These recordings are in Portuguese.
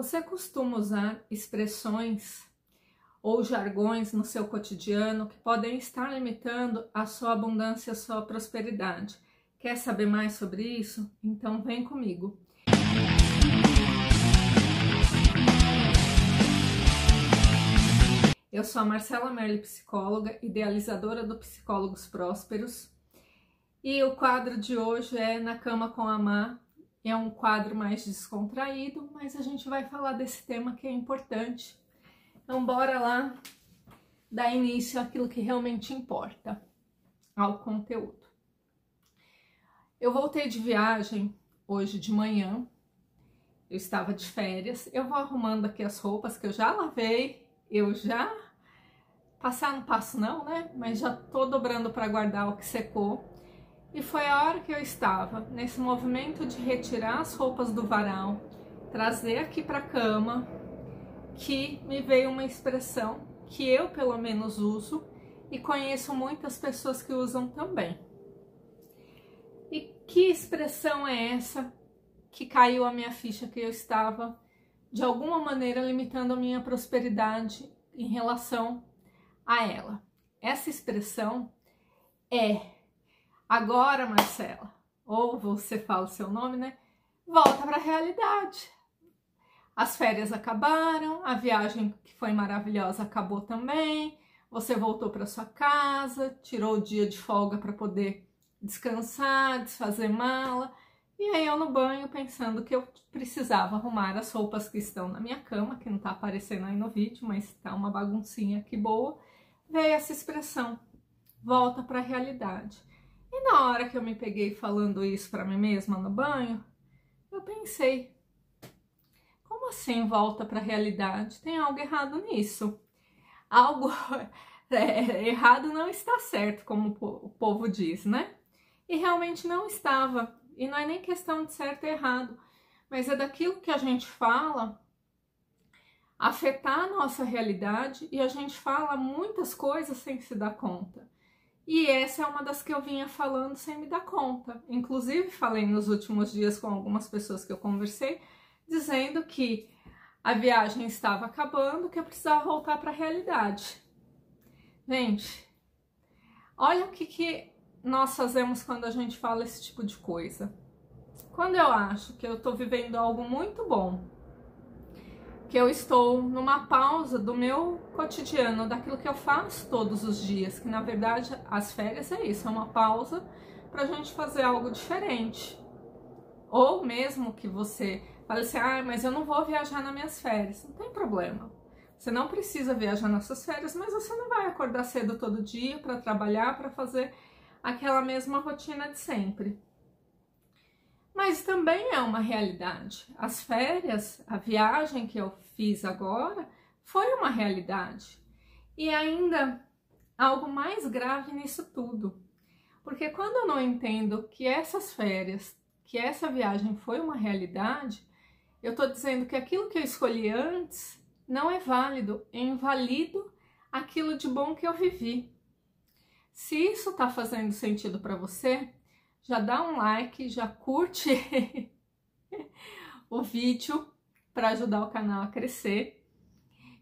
Você costuma usar expressões ou jargões no seu cotidiano que podem estar limitando a sua abundância e a sua prosperidade? Quer saber mais sobre isso? Então vem comigo. Eu sou a Marcela Merli, psicóloga, idealizadora do Psicólogos Prósperos, e o quadro de hoje é Na Cama com a Má. É um quadro mais descontraído, mas a gente vai falar desse tema que é importante. Então bora lá dar início àquilo que realmente importa, ao conteúdo. Eu voltei de viagem hoje de manhã, eu estava de férias, eu vou arrumando aqui as roupas que eu já lavei, passar não passo não, né? Mas já tô dobrando para guardar o que secou. E foi a hora que eu estava nesse movimento de retirar as roupas do varal, trazer aqui para a cama, que me veio uma expressão que eu pelo menos uso e conheço muitas pessoas que usam também. E que expressão é essa que caiu a minha ficha, que eu estava de alguma maneira limitando a minha prosperidade em relação a ela? Essa expressão é: agora, Marcela, ou você fala o seu nome, né? Volta para a realidade. As férias acabaram, a viagem que foi maravilhosa acabou também. Você voltou para sua casa, tirou o dia de folga para poder descansar, desfazer mala. E aí eu no banho pensando que eu precisava arrumar as roupas que estão na minha cama, que não tá aparecendo aí no vídeo, mas tá uma baguncinha aqui boa. Veio essa expressão: volta para a realidade. E na hora que eu me peguei falando isso para mim mesma no banho, eu pensei: como assim volta para a realidade? Tem algo errado nisso. Algo errado não está certo, como o povo diz, né? E realmente não estava. E não é nem questão de certo e errado, mas é daquilo que a gente fala afetar a nossa realidade, e a gente fala muitas coisas sem se dar conta. E essa é uma das que eu vinha falando sem me dar conta. Inclusive, falei nos últimos dias com algumas pessoas que eu conversei, dizendo que a viagem estava acabando, que eu precisava voltar para a realidade. Gente, olha o que nós fazemos quando a gente fala esse tipo de coisa. Quando eu acho que eu estou vivendo algo muito bom, que eu estou numa pausa do meu cotidiano, daquilo que eu faço todos os dias, que na verdade as férias é isso, é uma pausa para a gente fazer algo diferente. Ou mesmo que você fale assim: ah, mas eu não vou viajar nas minhas férias. Não tem problema. Você não precisa viajar nas suas férias, mas você não vai acordar cedo todo dia para trabalhar, para fazer aquela mesma rotina de sempre. Mas também é uma realidade. As férias, a viagem que eu fiz agora, foi uma realidade. E ainda algo mais grave nisso tudo. Porque quando eu não entendo que essas férias, que essa viagem foi uma realidade, eu tô dizendo que aquilo que eu escolhi antes não é válido, eu invalido aquilo de bom que eu vivi. Se isso tá fazendo sentido para você, já dá um like, já curte o vídeo para ajudar o canal a crescer.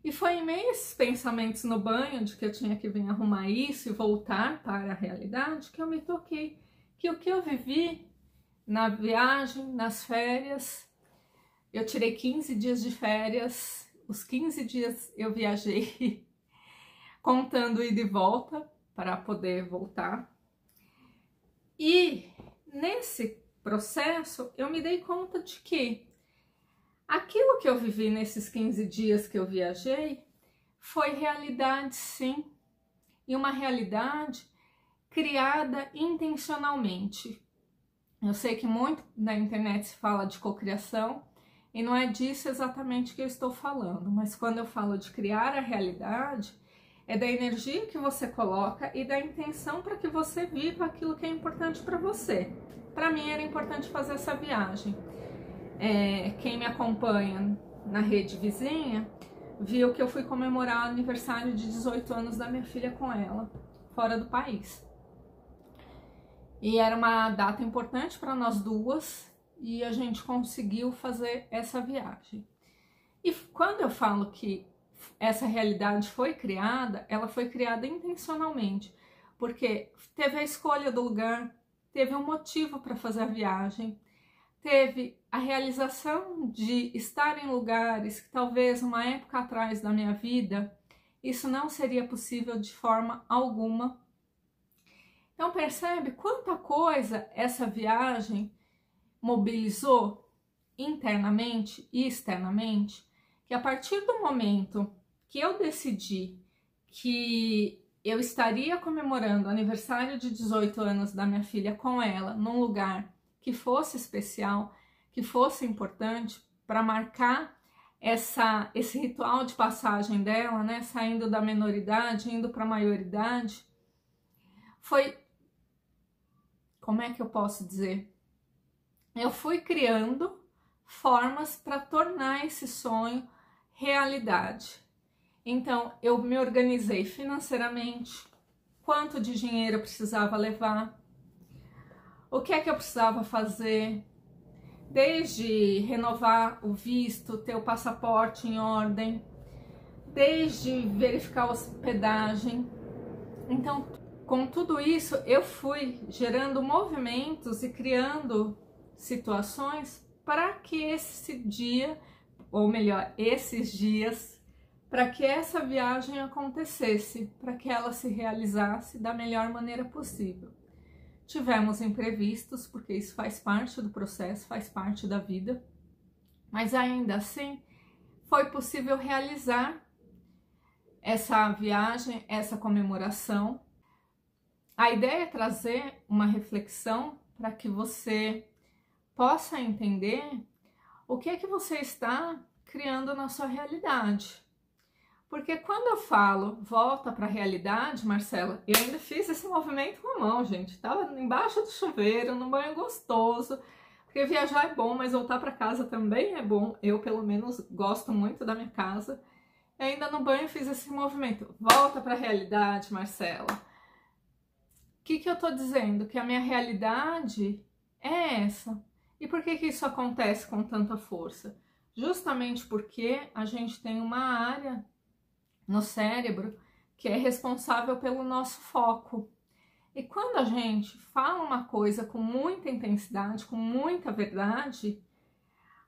E foi em meio a esses pensamentos no banho de que eu tinha que vir arrumar isso e voltar para a realidade que eu me toquei que o que eu vivi na viagem, nas férias, eu tirei 15 dias de férias, os 15 dias eu viajei contando ida e volta para poder voltar. E nesse processo eu me dei conta de que aquilo que eu vivi nesses 15 dias que eu viajei foi realidade, sim, e uma realidade criada intencionalmente. Eu sei que muito na internet se fala de cocriação e não é disso exatamente que eu estou falando, mas quando eu falo de criar a realidade, é da energia que você coloca e da intenção para que você viva aquilo que é importante para você. Para mim era importante fazer essa viagem. Quem me acompanha na rede vizinha viu que eu fui comemorar o aniversário de 18 anos da minha filha com ela, fora do país. E era uma data importante para nós duas e a gente conseguiu fazer essa viagem. E quando eu falo que essa realidade foi criada, ela foi criada intencionalmente, porque teve a escolha do lugar, teve um motivo para fazer a viagem, teve a realização de estar em lugares que talvez uma época atrás da minha vida isso não seria possível de forma alguma. Então percebe quanta coisa essa viagem mobilizou internamente e externamente, que a partir do momento que eu decidi que eu estaria comemorando o aniversário de 18 anos da minha filha com ela, num lugar que fosse especial, que fosse importante, para marcar esse ritual de passagem dela, né, saindo da menoridade, indo para a maioridade, foi, como é que eu posso dizer? Eu fui criando formas para tornar esse sonho realidade. Então, eu me organizei financeiramente, quanto de dinheiro eu precisava levar, o que é que eu precisava fazer, desde renovar o visto, ter o passaporte em ordem, desde verificar a hospedagem. Então, com tudo isso, eu fui gerando movimentos e criando situações para que esse dia, ou melhor, esses dias, para que essa viagem acontecesse, para que ela se realizasse da melhor maneira possível. Tivemos imprevistos, porque isso faz parte do processo, faz parte da vida, mas ainda assim foi possível realizar essa viagem, essa comemoração. A ideia é trazer uma reflexão para que você possa entender o que é que você está criando na sua realidade. Porque quando eu falo volta para a realidade, Marcela, eu ainda fiz esse movimento com a mão, gente. Estava embaixo do chuveiro, num banho gostoso. Porque viajar é bom, mas voltar para casa também é bom. Eu, pelo menos, gosto muito da minha casa. E ainda no banho fiz esse movimento. Volta para a realidade, Marcela. O que eu estou dizendo? Que a minha realidade é essa. E por que isso acontece com tanta força? Justamente porque a gente tem uma área no cérebro que é responsável pelo nosso foco. E quando a gente fala uma coisa com muita intensidade, com muita verdade,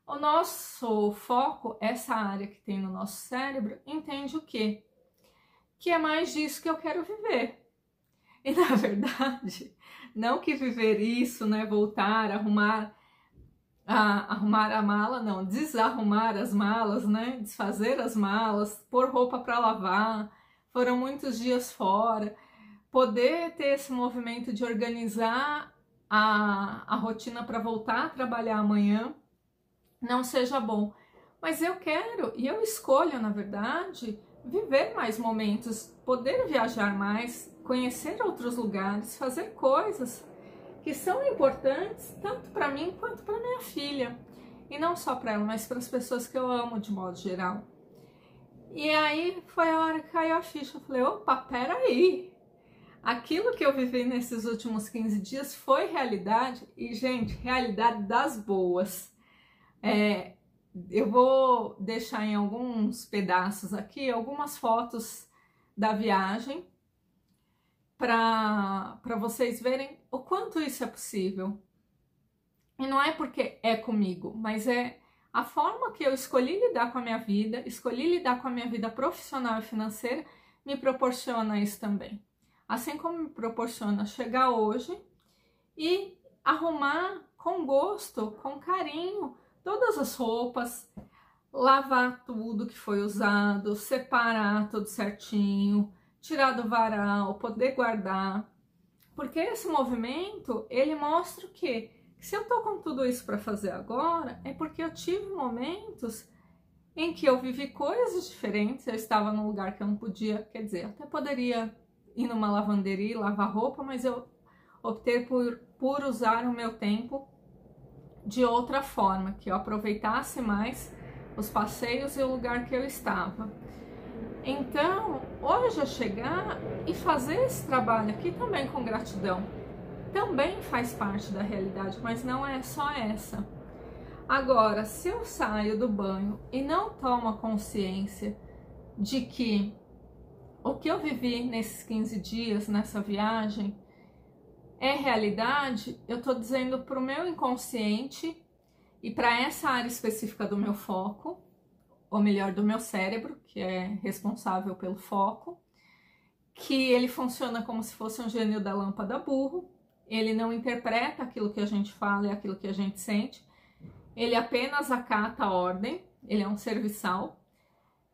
o nosso foco, essa área que tem no nosso cérebro, entende o quê? Que é mais disso que eu quero viver. E na verdade, não que viver isso, né, voltar, arrumar a mala, não, desarrumar as malas, né, desfazer as malas, pôr roupa para lavar, foram muitos dias fora, poder ter esse movimento de organizar a rotina para voltar a trabalhar amanhã, não seja bom, mas eu quero e eu escolho, na verdade, viver mais momentos, poder viajar mais, conhecer outros lugares, fazer coisas que são importantes tanto para mim quanto para minha filha. E não só para ela, mas para as pessoas que eu amo de modo geral. E aí foi a hora que caiu a ficha. Eu falei, opa, peraí. Aquilo que eu vivi nesses últimos 15 dias foi realidade. E, gente, realidade das boas. Eu vou deixar em alguns pedaços aqui algumas fotos da viagem para vocês verem o quanto isso é possível. E não é porque é comigo, mas é a forma que eu escolhi lidar com a minha vida, escolhi lidar com a minha vida profissional e financeira, me proporciona isso também. Assim como me proporciona chegar hoje e arrumar com gosto, com carinho, todas as roupas, lavar tudo que foi usado, separar tudo certinho, tirar do varal, poder guardar. Porque esse movimento, ele mostra o quê? Que se eu tô com tudo isso para fazer agora, é porque eu tive momentos em que eu vivi coisas diferentes, eu estava num lugar que eu não podia, quer dizer, até poderia ir numa lavanderia e lavar roupa, mas eu optei por usar o meu tempo de outra forma, que eu aproveitasse mais os passeios e o lugar que eu estava. Então, hoje eu chegar e fazer esse trabalho aqui também com gratidão, também faz parte da realidade, mas não é só essa. Agora, se eu saio do banho e não tomo a consciência de que o que eu vivi nesses 15 dias, nessa viagem, é realidade, eu tô dizendo pro meu inconsciente e para essa área específica do meu foco, ou melhor, do meu cérebro, que é responsável pelo foco, que ele funciona como se fosse um gênio da lâmpada burro, ele não interpreta aquilo que a gente fala e aquilo que a gente sente, ele apenas acata a ordem, ele é um serviçal,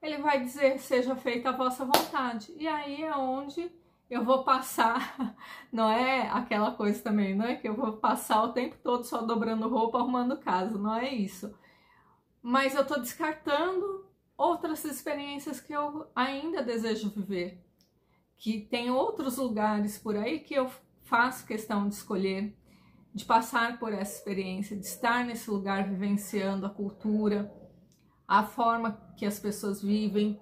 ele vai dizer, seja feita a vossa vontade, e aí é onde eu vou passar, não é aquela coisa também, não é que eu vou passar o tempo todo só dobrando roupa, arrumando casa, não é isso, mas eu tô descartando outras experiências que eu ainda desejo viver, que tem outros lugares por aí que eu faço questão de escolher, de passar por essa experiência, de estar nesse lugar vivenciando a cultura, a forma que as pessoas vivem,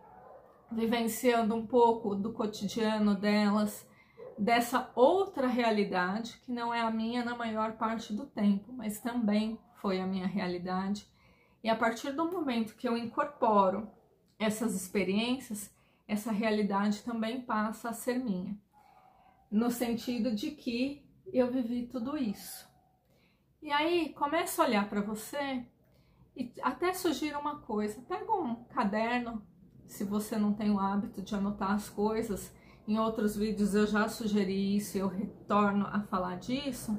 vivenciando um pouco do cotidiano delas, dessa outra realidade que não é a minha na maior parte do tempo, mas também foi a minha realidade. E a partir do momento que eu incorporo essas experiências, essa realidade também passa a ser minha, no sentido de que eu vivi tudo isso. E aí, começa a olhar para você e até sugiro uma coisa, pega um caderno, se você não tem o hábito de anotar as coisas, em outros vídeos eu já sugeri isso, eu retorno a falar disso.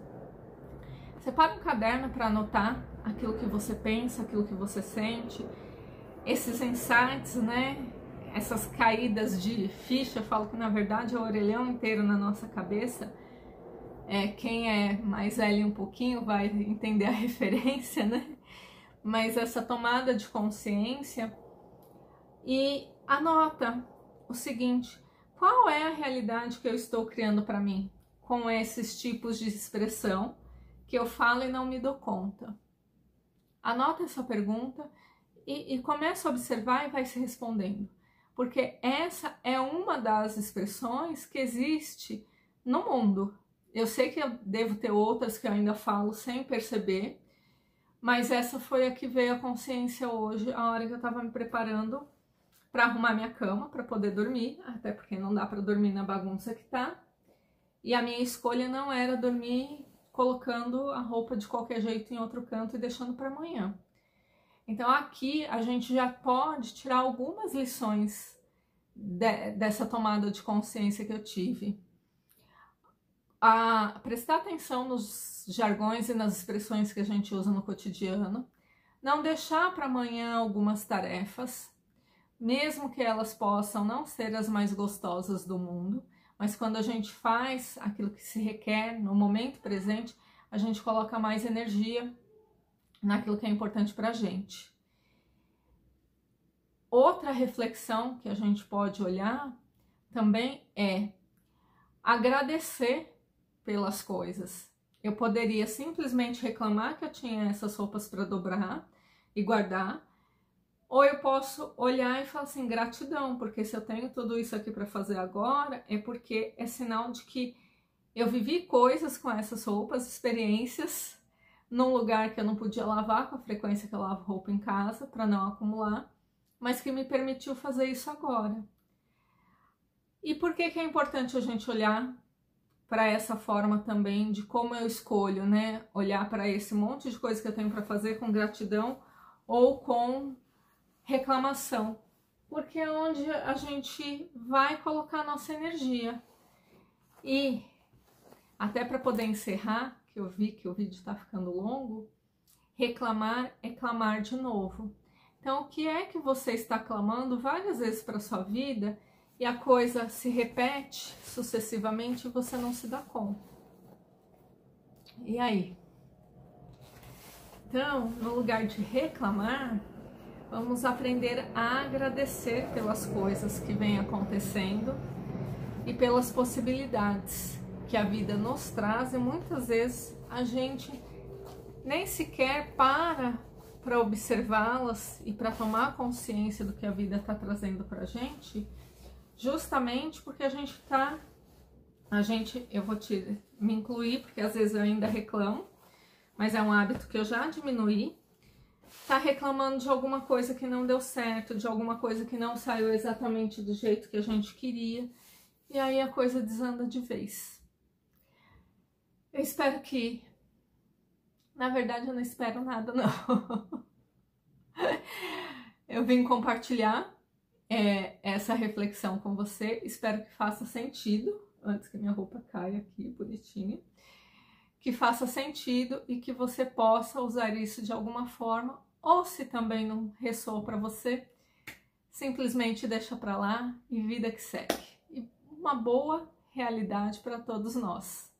Separa um caderno para anotar aquilo que você pensa, aquilo que você sente, esses insights, né? Essas caídas de ficha, eu falo que na verdade é o orelhão inteiro na nossa cabeça. Quem é mais velho um pouquinho vai entender a referência, né? Mas essa tomada de consciência e anota o seguinte: qual é a realidade que eu estou criando para mim com esses tipos de expressão que eu falo e não me dou conta? Anota essa pergunta e começa a observar e vai se respondendo, porque essa é uma das expressões que existe no mundo. Eu sei que eu devo ter outras que eu ainda falo sem perceber, mas essa foi a que veio à consciência hoje, a hora que eu estava me preparando para arrumar minha cama, para poder dormir, até porque não dá para dormir na bagunça que tá. E a minha escolha não era dormir colocando a roupa de qualquer jeito em outro canto e deixando para amanhã. Então aqui a gente já pode tirar algumas lições dessa tomada de consciência que eu tive. A prestar atenção nos jargões e nas expressões que a gente usa no cotidiano, não deixar para amanhã algumas tarefas, mesmo que elas possam não ser as mais gostosas do mundo, mas quando a gente faz aquilo que se requer no momento presente, a gente coloca mais energia naquilo que é importante para a gente. Outra reflexão que a gente pode olhar também é agradecer pelas coisas. Eu poderia simplesmente reclamar que eu tinha essas roupas para dobrar e guardar, ou eu posso olhar e falar assim, gratidão, porque se eu tenho tudo isso aqui para fazer agora, é porque é sinal de que eu vivi coisas com essas roupas, experiências, num lugar que eu não podia lavar com a frequência que eu lavo roupa em casa, para não acumular, mas que me permitiu fazer isso agora. E por que é importante a gente olhar para essa forma também de como eu escolho, né? Olhar para esse monte de coisa que eu tenho para fazer com gratidão ou com reclamação, porque é onde a gente vai colocar a nossa energia. E até para poder encerrar, que eu vi que o vídeo está ficando longo, reclamar é clamar de novo. Então, o que é que você está clamando várias vezes para sua vida e a coisa se repete sucessivamente e você não se dá conta? E aí? Então, no lugar de reclamar, vamos aprender a agradecer pelas coisas que vêm acontecendo e pelas possibilidades que a vida nos traz, e muitas vezes a gente nem sequer para observá-las e para tomar consciência do que a vida está trazendo para a gente, justamente porque eu vou me incluir, porque às vezes eu ainda reclamo, mas é um hábito que eu já diminuí. tá reclamando de alguma coisa que não deu certo, de alguma coisa que não saiu exatamente do jeito que a gente queria, e aí a coisa desanda de vez. Eu espero que... Na verdade, eu não espero nada, não. Eu vim compartilhar essa reflexão com você, espero que faça sentido, antes que minha roupa caia aqui, bonitinha, que faça sentido e que você possa usar isso de alguma forma, ou se também não ressoa para você, simplesmente deixa para lá e vida que segue. E uma boa realidade para todos nós.